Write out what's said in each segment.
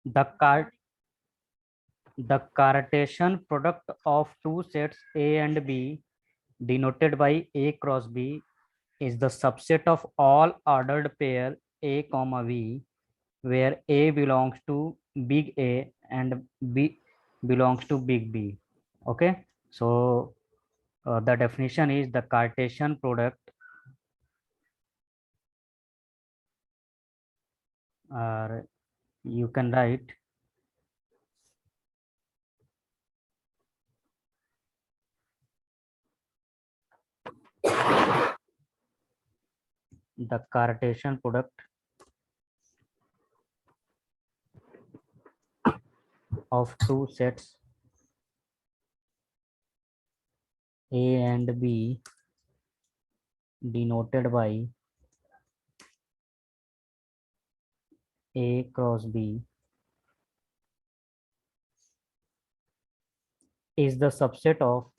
The car the Cartesian product of two sets A and B denoted by A cross B is the subset of all ordered pair A comma V where A belongs to big A and B belongs to big B. Okay, so the definition is the Cartesian product, or you can write the Cartesian product of two sets A and B denoted by A cross B is the subset of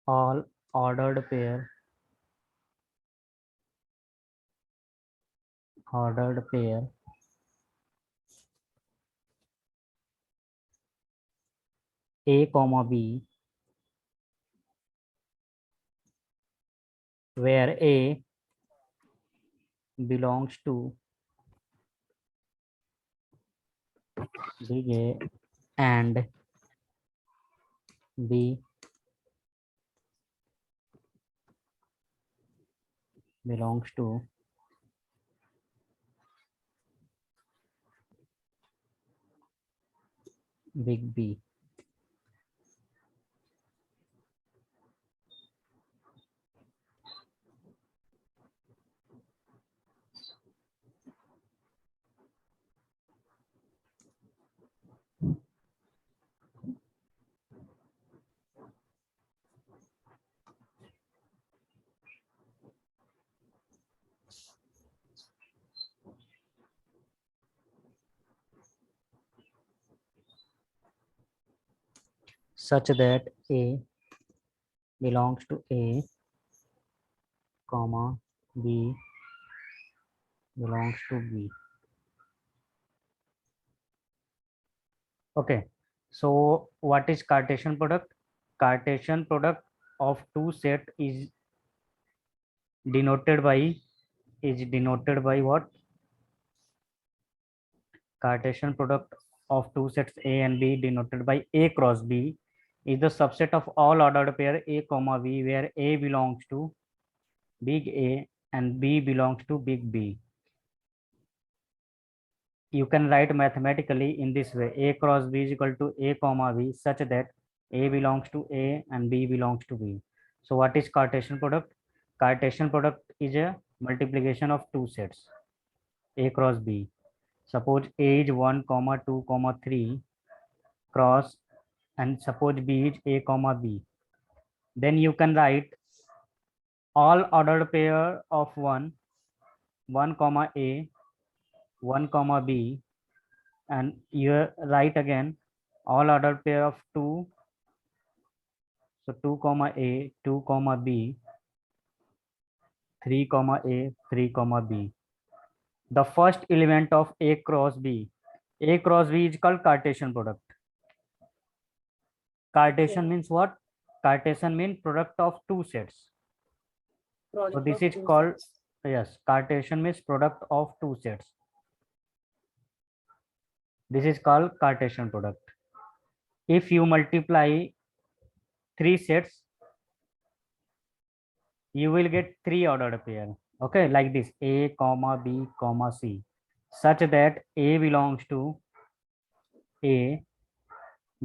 all ordered pair A comma B where A belongs to big A and B belongs to big B. Such that A belongs to A, comma B belongs to B. Okay, so what is Cartesian product? Cartesian product of two set is denoted by what? Cartesian product of two sets A and B denoted by A cross B is the subset of all ordered pair A comma B where A belongs to big A and B belongs to big B. You can write mathematically in this way: A cross B is equal to A comma B such that A belongs to A and B belongs to B. So what is Cartesian product? Cartesian product is a multiplication of two sets A cross B. Suppose A is 1 comma 2 comma 3 cross, and suppose B is A comma B. Then you can write all ordered pair of 1 comma A, 1 comma B, and you write again all ordered pair of 2, so 2 comma A, 2 comma B, 3 comma A, 3 comma B. The first element of A cross B is called Cartesian product. Cartesian means what? Cartesian means product of two sets. So this is called, yes, Cartesian means product of two sets. This is called Cartesian product. If you multiply three sets, you will get three ordered pair. Okay, like this: A comma B comma C, such that A belongs to A,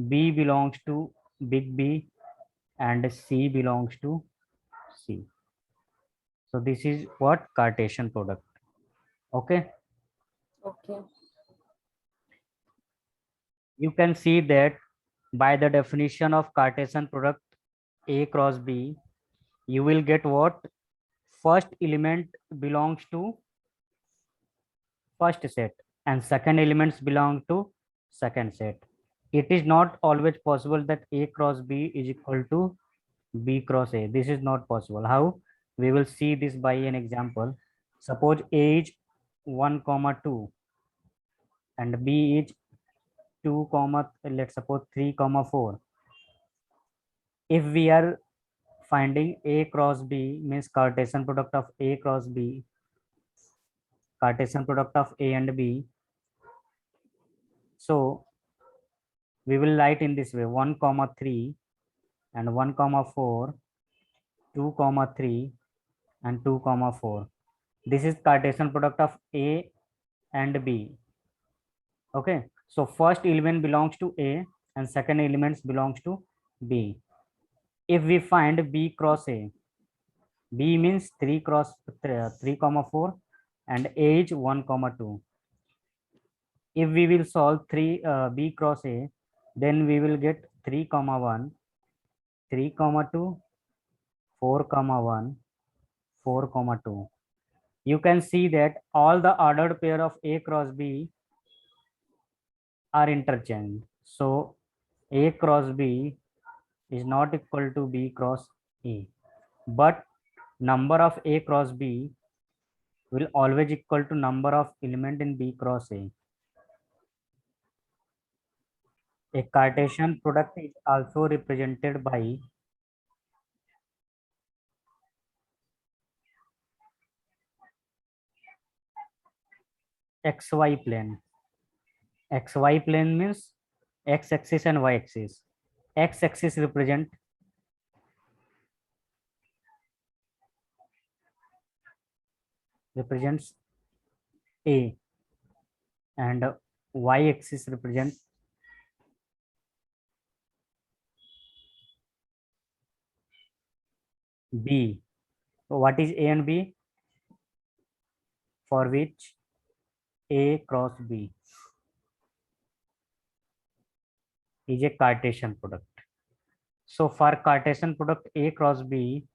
B belongs to big B, and C belongs to C. So this is what Cartesian product. Okay, Okay. you can see that by the definition of Cartesian product A cross B, you will get what? First element belongs to first set and second elements belong to second set. It is not always possible that A cross B is equal to B cross A. This is not possible. How? We will see this by an example. Suppose A is 1 comma 2 and B is 2 comma, let's suppose 3 comma 4. If we are finding A cross B, means Cartesian product of A cross B, Cartesian product of A and B. So we will write in this way: 1 comma 3 and 1 comma 4, 2 comma 3 and 2 comma 4. This is Cartesian product of A and B. Okay, so first element belongs to A and second element belongs to B. If we find B cross A, B means 3 cross 3 comma 4 and A is 1 comma 2. If we will solve 3 B cross A, then we will get 3 comma 1, 3 comma 2, 4 comma 1, 4 comma 2. You can see that all the ordered pair of A cross B are interchanged. So A cross B is not equal to B cross A, but number of A cross B will always equal to number of element in B cross A. A Cartesian product is also represented by XY plane. XY plane means X axis and Y axis. X axis represents A and Y axis represents B. So what is A and B? For which A cross B is a Cartesian product. So for Cartesian product A cross B,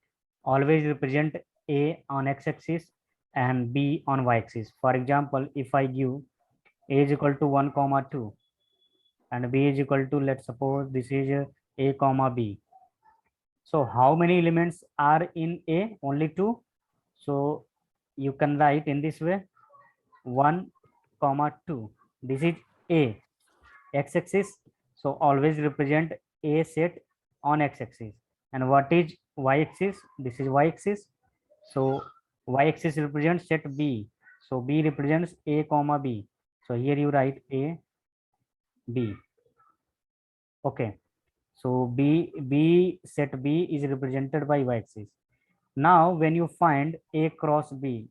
always represent A on x-axis and B on y-axis. For example, if I give A is equal to 1 comma 2 and B is equal to, let's suppose this is A comma B. So how many elements are in A? Only 2. So you can write in this way: 1 comma 2. This is A x-axis. So always represent A set on x-axis. And what is y-axis? This is y-axis. So y-axis represents set B. So B represents A comma B. So here you write A, B. Okay. So B set B is represented by y-axis. Now when you find A cross B,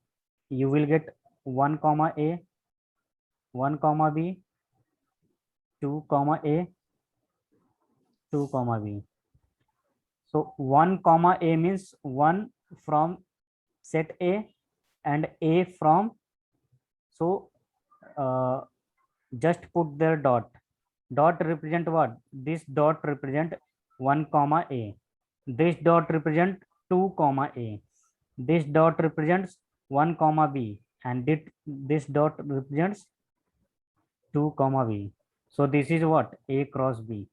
you will get 1 comma A, 1 comma B, 2 comma A, 2 comma B. So 1 comma A means 1 from set A and A from, so just put their dot. Dot represent what? This dot represent 1 comma A. This dot represent 2 comma A. This dot represents 1 comma B and this dot represents 2 comma B. So this is what? A cross B.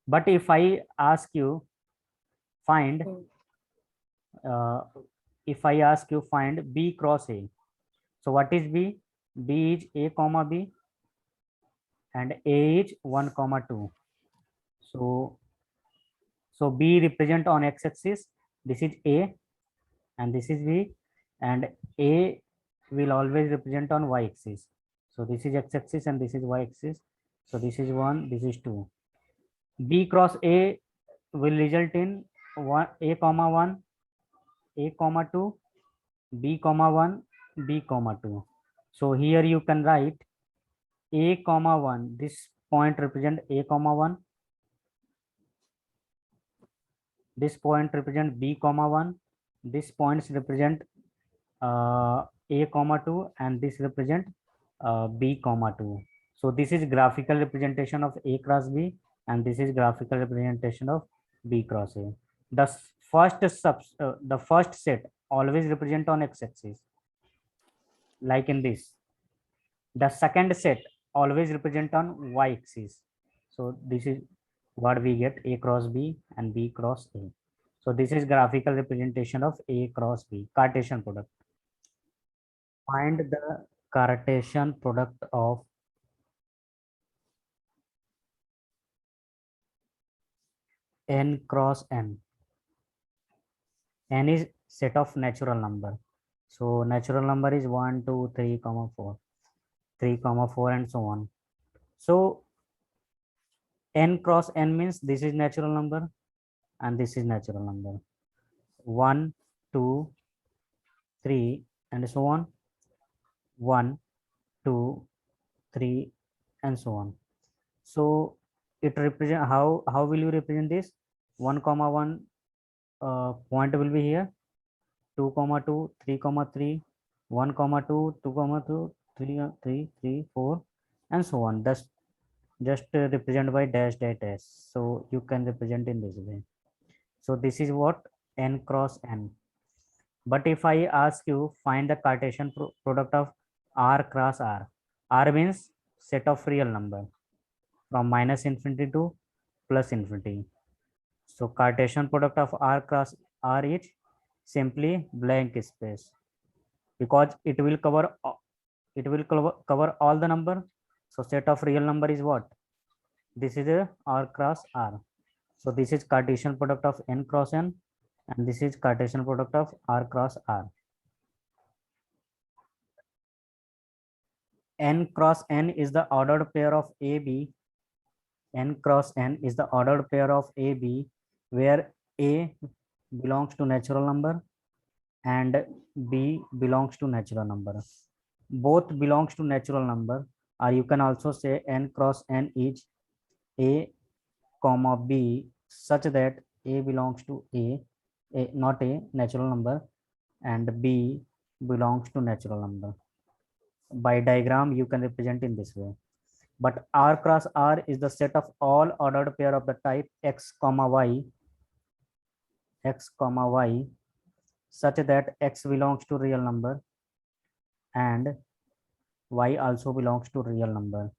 But if I ask you find, if I ask you find B cross A, so what is B? B is A comma B and A is 1 comma 2. So B represent on x-axis. This is A and this is B, and A will always represent on y-axis. So this is x-axis and this is y-axis. So this is 1, this is 2. B cross A will result in 1 A comma 1, A comma 2, B comma 1, B comma 2. So here you can write A comma 1. This point represent A comma 1. This point represent B comma 1. This points represent A comma 2 and this represent B comma 2. So this is graphical representation of A cross B and this is graphical representation of B cross A. The first set always represent on x-axis, like in this. The second set always represent on y-axis. So this is what we get: A cross B and B cross A. So this is graphical representation of A cross B, Cartesian product. Find the Cartesian product of n cross n. N is set of natural number. So natural number is 1, 2, 3, 4, 3, 4, and so on. So n cross n means this is natural number and this is natural number. 1, 2, 3, and so on. 1, 2, 3, and so on. So it represent how will you represent this? 1 comma 1 point will be here. 2 comma 2, 3 comma 3, 1 comma 2, 2 comma 2, 3, 3, 3, 4, and so on. That's just represent by dash dash dash. So you can represent in this way. So this is what n cross n. But if I ask you find the Cartesian product of r cross r, r means set of real number from minus infinity to plus infinity. So Cartesian product of r cross r is simply blank space, because it will cover all the number. So set of real number is what? This is a r cross r. So this is Cartesian product of n cross n, and this is Cartesian product of r cross r. N cross n is the ordered pair of AB. N cross n is the ordered pair of AB, where A belongs to natural number and B belongs to natural number. Both belongs to natural number, or you can also say n cross n is A comma B, such that A belongs to A not A natural number, and B belongs to natural number. By diagram you can represent in this way. But r cross r is the set of all ordered pair of the type x comma y such that x belongs to real number and y also belongs to real number.